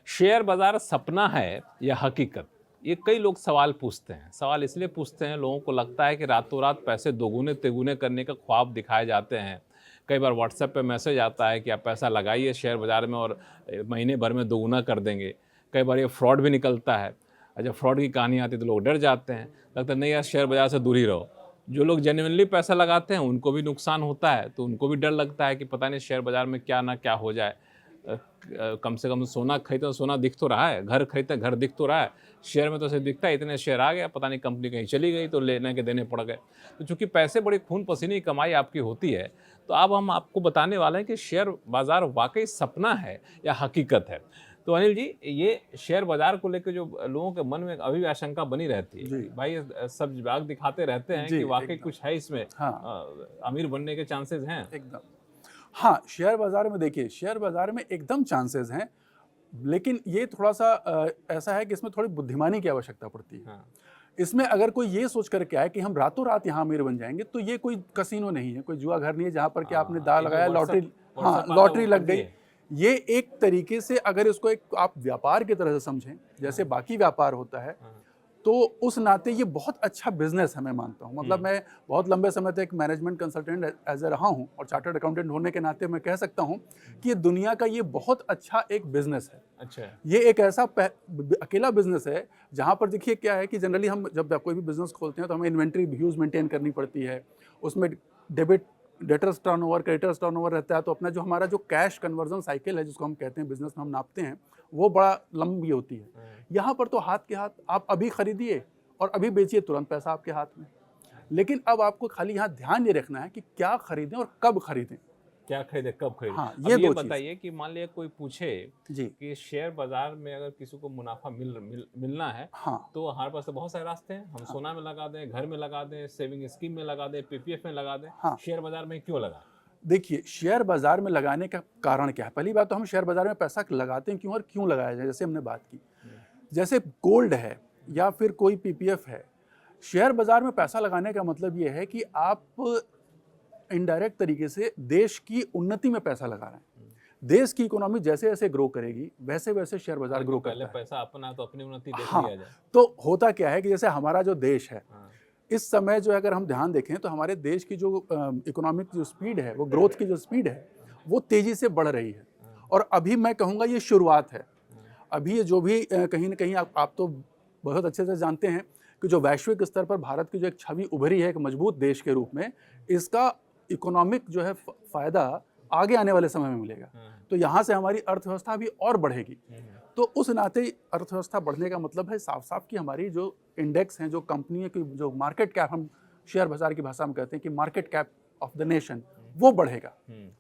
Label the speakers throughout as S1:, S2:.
S1: Share बाजार सपना है या हकीकत? ये कई लोग सवाल पूछते हैं। सवाल इसलिए पूछते हैं, लोगों को लगता है कि रातों रात पैसे दोगुने तिगुने करने का ख्वाब दिखाए जाते हैं। कई बार व्हाट्सएप पे मैसेज आता है कि आप पैसा लगाइए शेयर बाजार में और महीने भर में दोगुना कर देंगे। कई बार ये फ्रॉड भी निकलता है और जब फ्रॉड की कहानी आती है तो लोग डर जाते हैं, लगता है नहीं यार शेयर बाजार से दूर ही रहो। जो लोग जेन्युइनली पैसा लगाते हैं उनको भी नुकसान होता है, तो उनको भी डर लगता है कि पता नहीं शेयर बाजार में क्या ना क्या हो जाए। कम से कम सोना खरीदते तो सोना दिख तो रहा है, घर खरीदते घर दिख तो रहा है, शेयर में तो सिर्फ दिखता है इतने शेयर आ गया, पता नहीं कंपनी कहीं चली गई तो लेने के देने पड़ गए। तो चूंकि पैसे बड़ी खून पसीने की कमाई आपकी होती है, तो अब हम आपको बताने वाले हैं कि शेयर बाजार वाकई सपना है या हकीकत है। तो अनिल जी, ये शेयर बाजार को लेकर जो लोगों के मन में अभी भी आशंका बनी रहती है, भाई सब विभाग दिखाते रहते हैं कि वाकई कुछ है इसमें, अमीर बनने के चांसेस हैं
S2: एकदम। हाँ, शेयर बाजार में देखिए, शेयर बाजार में एकदम चांसेस हैं, लेकिन ये थोड़ा सा ऐसा है कि इसमें थोड़ी बुद्धिमानी की आवश्यकता पड़ती है। इसमें अगर कोई ये सोच करके आए कि हम रातों रात यहाँ अमीर बन जाएंगे, तो ये कोई कसिनो नहीं है, कोई जुआ घर नहीं है जहाँ पर कि आपने दाव लगाया, लॉटरी लग गई। ये एक तरीके से अगर इसको एक आप व्यापार की तरह से समझें, जैसे बाकी व्यापार होता है, तो उस नाते ये बहुत अच्छा बिजनेस है, मैं मानता हूँ। मतलब मैं बहुत लंबे समय तक मैनेजमेंट कंसल्टेंट एज ए रहा हूँ और चार्टर्ड अकाउंटेंट होने के नाते मैं कह सकता हूँ कि ये दुनिया का ये बहुत अच्छा एक बिजनेस है।
S1: अच्छा,
S2: ये एक ऐसा अकेला बिजनेस है जहाँ पर देखिए क्या है कि जनरली हम जब कोई भी बिजनेस खोलते हैं तो हमें इन्वेंट्री व्यूज मेंटेन करनी पड़ती है, उसमें डेटर्स टर्नओवर, क्रेडिटर्स टर्नओवर रहता है, तो अपना जो हमारा जो कैश कन्वर्जन साइकिल है जिसको हम कहते हैं बिजनेस में हम नापते हैं, वो बड़ा लंबी होती है। यहाँ पर तो हाथ के हाथ आप अभी खरीदिए और अभी बेचिए, तुरंत पैसा आपके हाथ में। लेकिन अब आपको खाली यहाँ ध्यान ये रखना है कि क्या खरीदें और कब खरीदें,
S1: क्या खरीदे कब खरीदे।
S2: हाँ,
S1: ये बताइए कि मान लिया कोई पूछे
S2: जी
S1: कि शेयर बाजार में अगर किसी को मुनाफा मिलना है,
S2: हाँ,
S1: तो हमारे पास तो बहुत सारे रास्ते हैं। हम सोना में लगा दें, घर में लगा दें, सेविंग स्कीम में लगा दें, पीपीएफ में लगा दें, शेयर बाजार में क्यों लगा?
S2: देखिए, शेयर बाजार में लगाने का कारण क्या है? पहली बात तो हम शेयर बाजार में पैसा लगाते हैं क्यों और क्यों लगाया जाए, जैसे हमने बात की। जैसे गोल्ड है या फिर कोई पीपीएफ है, शेयर बाजार में पैसा लगाने का मतलब ये है कि आप इनडायरेक्ट तरीके से देश की उन्नति में पैसा लगा रहे हैं। देश की इकोनॉमी जैसे जैसे ग्रो करेगी वैसे वैसे शेयर बाजार ग्रो करता है।
S1: पैसा अपना तो अपनी उन्नति देख लिया जाए।
S2: तो होता क्या है कि जैसे हमारा जो देश है, इस समय जो अगर हम ध्यान देखें तो हमारे देश की जो इकोनॉमिक जो स्पीड है, वो ग्रोथ की जो स्पीड है, वो तेजी से बढ़ रही है। और अभी मैं कहूँगा ये शुरुआत है। अभी ये जो भी कहीं ना कहीं आप तो बहुत अच्छे से जानते हैं कि जो वैश्विक स्तर पर भारत की जो एक छवि उभरी है एक मजबूत देश के रूप में, इसका इकोनॉमिक जो है फायदा आगे आने वाले समय में मिलेगा। तो यहाँ से हमारी अर्थव्यवस्था भी और बढ़ेगी। तो उस नाते अर्थव्यवस्था बढ़ने का मतलब है साफ साफ कि हमारी जो इंडेक्स हैं, जो कंपनी की जो मार्केट कैप, हम शेयर बाजार की भाषा में कहते हैं कि market cap of the nation, वो बढ़ेगा।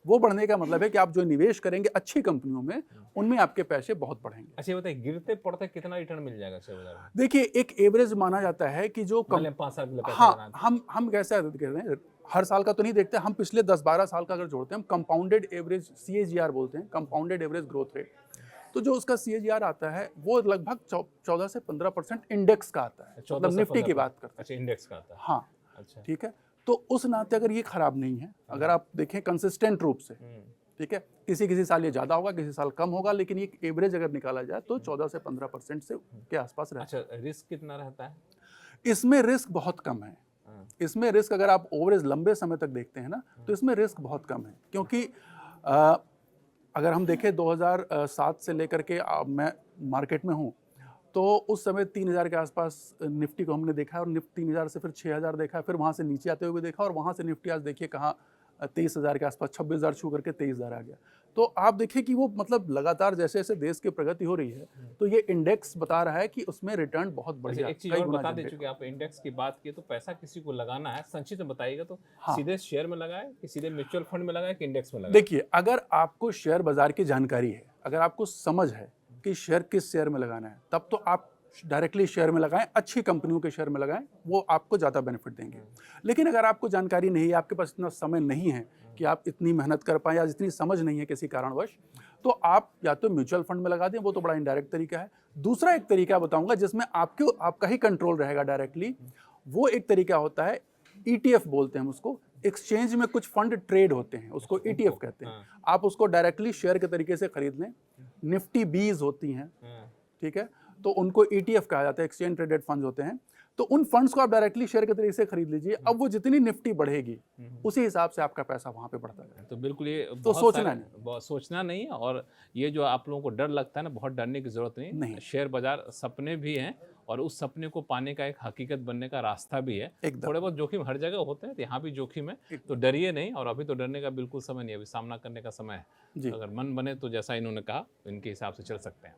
S2: वो बढ़ने का मतलब है कि आप जो निवेश करेंगे अच्छी कंपनियों में, उनमें आपके पैसे बहुत बढ़ेंगे।
S1: अच्छा बताइए, गिरते पड़ते कितना रिटर्न मिल जाएगा शेयर बाजार में?
S2: देखिए, एक एवरेज माना जाता है कि जो
S1: 5 साल
S2: हम कैसे कहते हैं, हर साल का तो नहीं देखते, हम पिछले 10-12 साल का अगर जोड़ते हैं, हम कंपाउंडेड एवरेज CAGR बोलते हैं, कंपाउंडेड एवरेज ग्रोथ रेट। तो जो उसका CAGR आता है वो लगभग 14 से 15% इंडेक्स का आता है, मतलब निफ्टी की बात करते हैं।
S1: अच्छा, इंडेक्स का आता है।
S2: हाँ,
S1: अच्छा,
S2: ठीक है। तो उस नाते अगर ये खराब नहीं है, अगर आप देखें कंसिस्टेंट रूप से, ठीक है, किसी साल ये ज़्यादा होगा, किसी साल कम होगा, लेकिन ये एवरेज अगर निकाला जाए तो 14 से 15% से के आसपास रहता है।
S1: अच्छा, रिस्क कितना रहता है
S2: इसमें? रिस्क बहुत कम है इसमें। रिस्क अगर आप ओवरेज लंबे समय तक देखते हैं ना, तो इसमें रिस्क बहुत कम है, क्योंकि अगर हम देखें 2007 से लेकर के मैं मार्केट में हूँ, तो उस समय 3000 के आसपास निफ्टी को हमने देखा है, और निफ्टी 3000 से फिर 6000 देखा है, फिर वहाँ से नीचे आते हुए देखा, और वहाँ से निफ्टी आज देखिए कहाँ 23000 के आसपास, 26000 छू करके 23000 आ गया। तो आप देखिए कि वो मतलब लगातार जैसे जैसे देश की प्रगति हो रही है, तो ये इंडेक्स बता रहा है कि उसमें रिटर्न बहुत बढ़िया।
S1: एक चीज और बता दें, चूंकि आप इंडेक्स की बात की, तो पैसा किसी को लगाना है, संक्षिप्त में बताइएगा तो सीधे शेयर में लगाए कि सीधे म्यूचुअल फंड में लगाए कि इंडेक्स में लगाए?
S2: देखिए, अगर आपको शेयर बाजार की जानकारी है, अगर आपको समझ है कि शेयर किस शेयर में लगाना है, तब तो आप डायरेक्टली शेयर में लगाएं, अच्छी कंपनियों के शेयर में लगाएं, वो आपको ज़्यादा बेनिफिट देंगे। लेकिन अगर आपको जानकारी नहीं है, आपके पास इतना समय नहीं है कि आप इतनी मेहनत कर पाएं, या इतनी समझ नहीं है किसी कारणवश, तो आप या तो म्यूचुअल फंड में लगा दें, वो तो बड़ा इनडायरेक्ट तरीका है। दूसरा एक तरीका बताऊंगा जिसमें आपका ही कंट्रोल रहेगा डायरेक्टली, वो एक तरीका होता है ETF बोलते हैं हम उसको। एक्सचेंज में कुछ फंड ट्रेड होते हैं, उसको ETF कहते हैं। आप उसको डायरेक्टली शेयर के तरीके से खरीद लें, निफ्टी बीज होती हैं, ठीक है, तो उनको ETF कहा जाता है, एक्सचेंज ट्रेडेड फंड्स होते हैं। तो उन फंड्स को आप डायरेक्टली शेयर के तरीके से खरीद लीजिए। अब वो जितनी निफ्टी बढ़ेगी उसी हिसाब से आपका पैसा वहां पे बढ़ता है।
S1: तो बिल्कुल ये
S2: तो
S1: सोचना नहीं है। और ये जो आप लोगों को डर लगता है ना, बहुत डरने की जरूरत नहीं। शेयर बाजार सपने भी हैं और उस सपने को पाने का एक हकीकत बनने का रास्ता भी है। थोड़े बहुत जोखिम हर जगह होते हैं, तो यहाँ भी जोखिम है, तो डरिए नहीं। और अभी तो डरने का बिल्कुल समय नहीं है, अभी सामना करने का समय है। अगर मन बने तो जैसा इन्होंने कहा इनके हिसाब से चल सकते हैं।